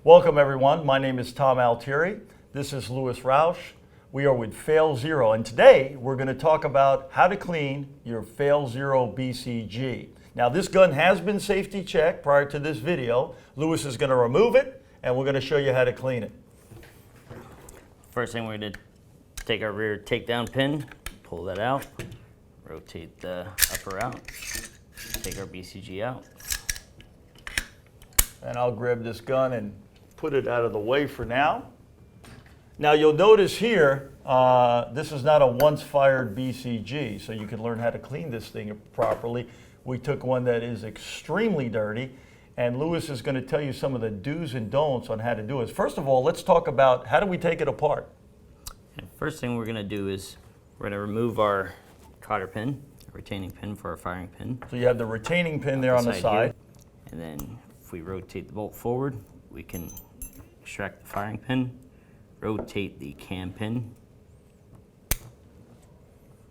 Welcome everyone, my name is Tom Altieri. This is Louis Roush. We are with FailZero, and today we're going to talk about how to clean your FailZero BCG. Now this gun has been safety checked prior to this video. Louis is going to remove it and we're going to show you how to clean it. First thing we're going to take our rear takedown pin, pull that out, rotate the upper out, take our BCG out. And I'll grab this gun and put it out of the way for now. Now you'll notice here, this is not a once fired BCG, so you can learn how to clean this thing properly. We took one that is extremely dirty, and Louis is going to tell you some of the do's and don'ts on how to do it. First of all, let's talk about how do we take it apart. First thing we're going to do is we're going to remove our cotter pin, retaining pin for our firing pin. So you have the retaining pin there on the side. Here. And then if we rotate the bolt forward, we can extract the firing pin, rotate the cam pin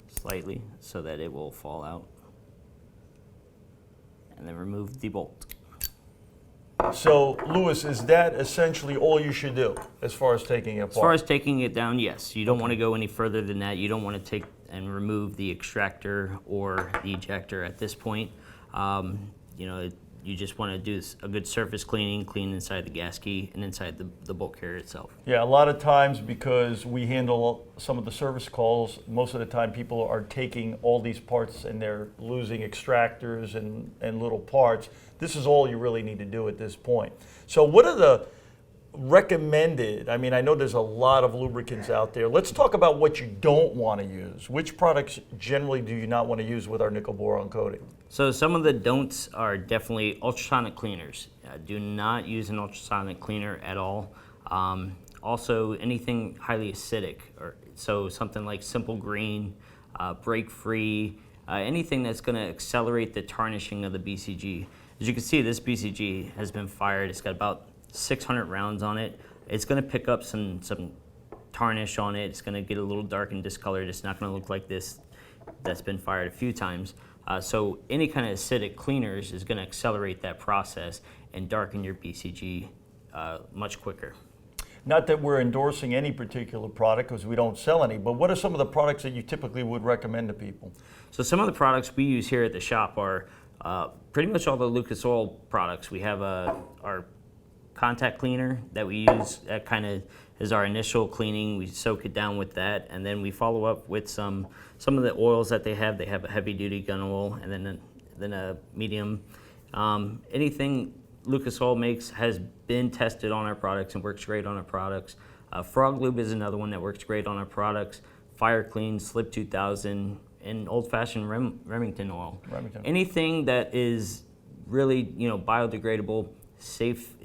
slightly so that it will fall out, and then remove the bolt. So, Louis, is that essentially all you should do as far as taking it apart? As far as taking it down, yes. You don't want to go any further than that. You don't want to take and remove the extractor or the ejector at this point. You just want to do a good surface cleaning, clean inside the gas key and inside the bolt carrier itself. Yeah, a lot of times because we handle some of the service calls, most of the time people are taking all these parts and they're losing extractors and little parts. This is all you really need to do at this point. So what are the recommended, I mean, I know there's a lot of lubricants out there. Let's talk about what you don't want to use. Which products generally do you not want to use with our nickel boron coating? So some of the don'ts are definitely ultrasonic cleaners. Do not use an ultrasonic cleaner at all. Also anything highly acidic, so something like Simple Green, Break Free, anything that's going to accelerate the tarnishing of the BCG. As you can see, this BCG has been fired. It's got about 600 rounds on it. It's going to pick up some tarnish on it. It's going to get a little dark and discolored. It's not going to look like this that's been fired a few times. So any kind of acidic cleaners is going to accelerate that process and darken your BCG much quicker. Not that we're endorsing any particular product because we don't sell any, but what are some of the products that you typically would recommend to people? So some of the products we use here at the shop are pretty much all the Lucas Oil products. We have our contact cleaner that we use. That kind of is our initial cleaning. We soak it down with that, and then we follow up with some of the oils that they have. They have a heavy duty gun oil and then a medium. Anything Lucas Oil makes has been tested on our products and works great on our products. Frog Lube is another one that works great on our products. Fire Clean, Slip 2000, and old-fashioned Remington oil. Anything that is really biodegradable, safe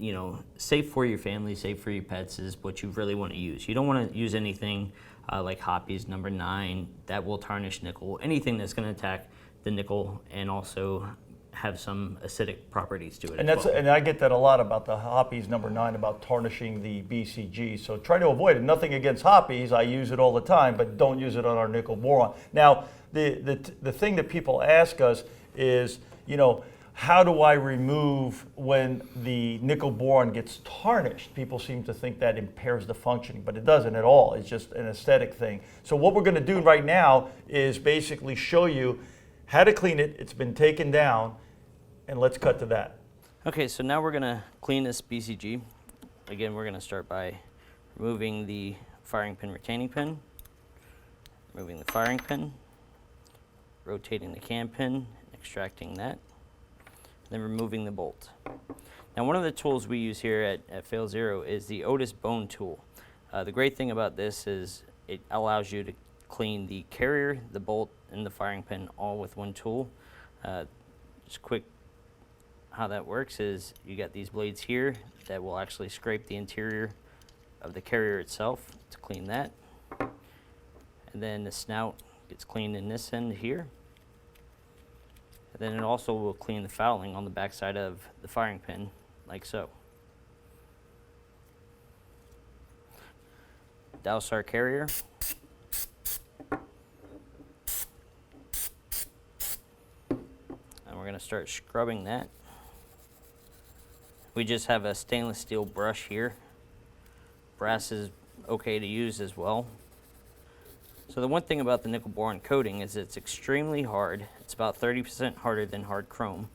for your family, safe for your pets is what you really want to use. You don't want to use anything like Hoppy's number 9 that will tarnish nickel. Anything that's going to attack the nickel and also have some acidic properties to it. And I get that a lot about the Hoppy's number 9 about tarnishing the BCG. So try to avoid it. Nothing against Hoppy's. I use it all the time, but don't use it on our nickel boron. Now, the thing that people ask us is, how do I remove when the nickel boron gets tarnished? People seem to think that impairs the functioning, but it doesn't at all. It's just an aesthetic thing. So what we're going to do right now is basically show you how to clean it. It's been taken down, and let's cut to that. Okay, so now we're going to clean this BCG. Again, we're going to start by removing the firing pin retaining pin, removing the firing pin, rotating the cam pin, extracting that, then removing the bolt. Now one of the tools we use here at FailZero is the Otis Bone tool. The great thing about this is it allows you to clean the carrier, the bolt, and the firing pin all with one tool. Just quick, how that works is you got these blades here that will actually scrape the interior of the carrier itself to clean that. And then the snout gets cleaned in this end here. Then it also will clean the fouling on the backside of the firing pin, like so. Douse our carrier. And we're going to start scrubbing that We just have a stainless steel brush here. Brass is okay to use as well. So the one thing about the nickel boron coating is it's extremely hard. It's about 30% harder than hard chrome.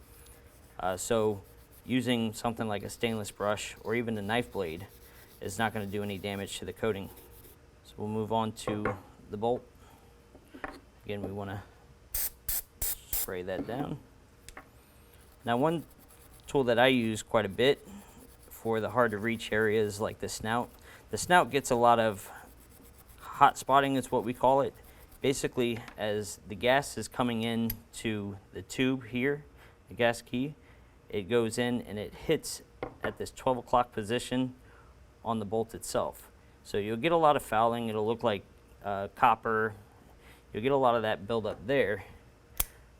So using something like a stainless brush or even a knife blade is not going to do any damage to the coating. So we'll move on to the bolt. Again, we want to spray that down. Now, one tool that I use quite a bit for the hard to reach areas like the snout. The snout gets a lot of hot spotting is what we call it. Basically, as the gas is coming in to the tube here, the gas key, it goes in and it hits at this 12 o'clock position on the bolt itself. So you'll get a lot of fouling. It'll look like copper. You'll get a lot of that buildup there.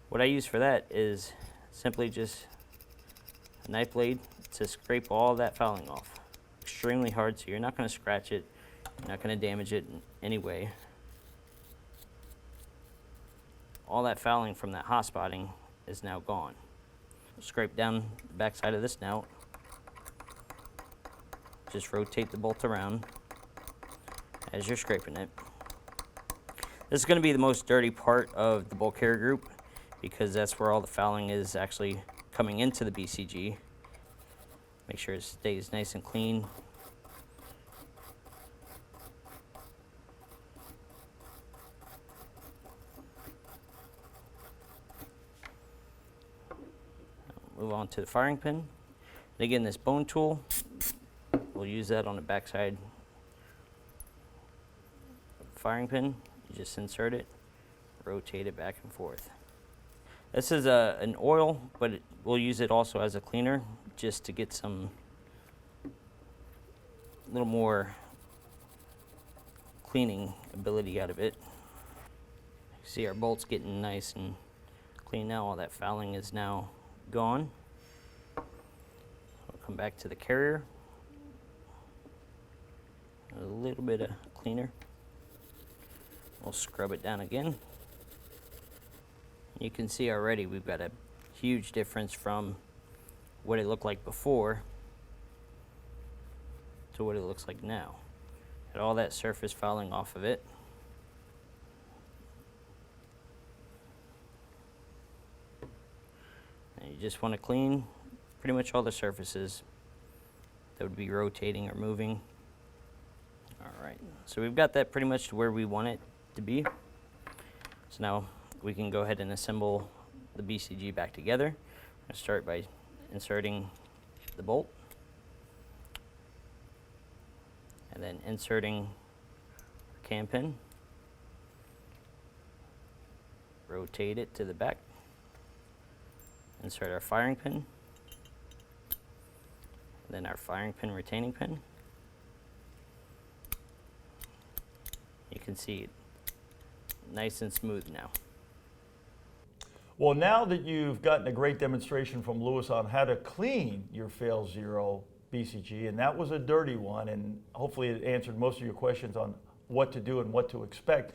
What I use for that is simply just a knife blade to scrape all that fouling off. Extremely hard, so you're not going to scratch it. You're not going to damage it in any way. All that fouling from that hot spotting is now gone. Scrape down the back side of the snout. Just rotate the bolt around as you're scraping it. This is going to be the most dirty part of the bolt carrier group because that's where all the fouling is actually coming into the BCG. Make sure it stays nice and clean. Move on to the firing pin. And again, this bone tool, we'll use that on the backside firing pin. You just insert it, rotate it back and forth. This is an oil, but we'll use it also as a cleaner just to get some little more cleaning ability out of it. See our bolts getting nice and clean now. All that fouling is now gone. We'll come back to the carrier. A little bit of cleaner. We'll scrub it down again. You can see already we've got a huge difference from what it looked like before to what it looks like now. Got all that surface fouling off of it. And you just want to clean pretty much all the surfaces that would be rotating or moving. All right, so we've got that pretty much to where we want it to be. So now we can go ahead and assemble the BCG back together. I'm going to start by inserting the bolt and then inserting our cam pin. Rotate it to the back. Insert our firing pin. Then our firing pin retaining pin. You can see it nice and smooth now. Well, now that you've gotten a great demonstration from Louis on how to clean your FailZero BCG, and that was a dirty one, and hopefully it answered most of your questions on what to do and what to expect,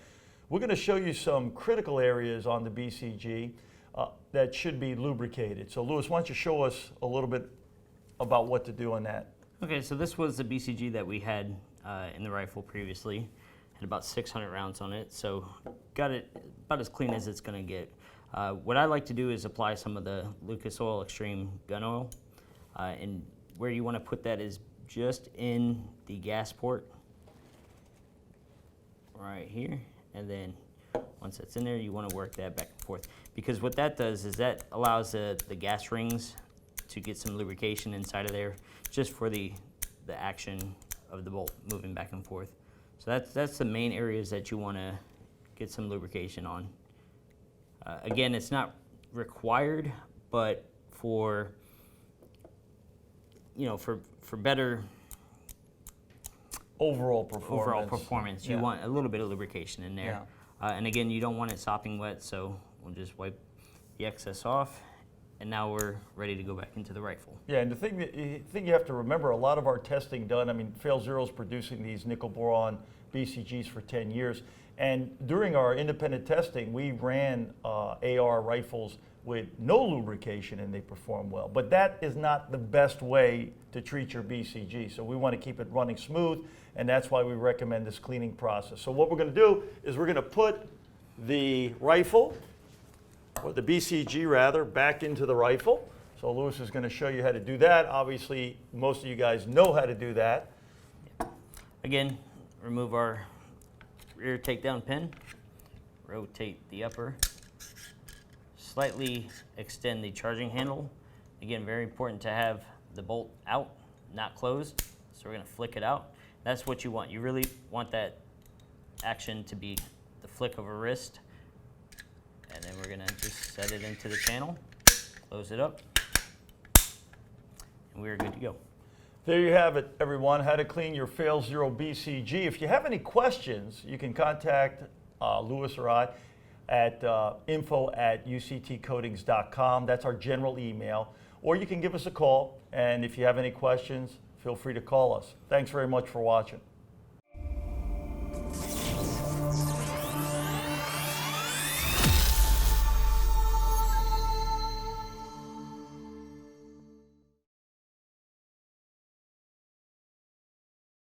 we're going to show you some critical areas on the BCG that should be lubricated. So Louis, why don't you show us a little bit about what to do on that? Okay, so this was the BCG that we had in the rifle previously. Had about 600 rounds on it, so got it about as clean as it's going to get. What I like to do is apply some of the Lucas Oil Extreme gun oil, and where you want to put that is just in the gas port right here, and then once that's in there, you want to work that back and forth, because what that does is that allows the gas rings to get some lubrication inside of there, just for the action of the bolt moving back and forth. So that's the main areas that you want to get some lubrication on. Again, it's not required, but for better Overall performance. you want a little bit of lubrication in there. Yeah. And again, you don't want it sopping wet, so we'll just wipe the excess off, and now we're ready to go back into the rifle. Yeah, and the thing you have to remember, a lot of our testing done, I mean, FailZero is producing these nickel boron BCGs for 10 years. And during our independent testing, we ran AR rifles with no lubrication and they perform well. But that is not the best way to treat your BCG. So we want to keep it running smooth, and that's why we recommend this cleaning process. So what we're going to do is we're going to put the rifle, or the BCG rather, back into the rifle. So Louis is going to show you how to do that. Obviously, most of you guys know how to do that. Again, remove our rear takedown pin, rotate the upper, slightly extend the charging handle. Again, very important to have the bolt out, not closed. So we're going to flick it out. That's what you want. You really want that action to be the flick of a wrist. And then we're going to just set it into the channel, close it up, and we're good to go. There you have it, everyone, how to clean your FailZero BCG. If you have any questions, you can contact Louis or I at info@uctcoatings.com. That's our general email. Or you can give us a call, and if you have any questions, feel free to call us. Thanks very much for watching.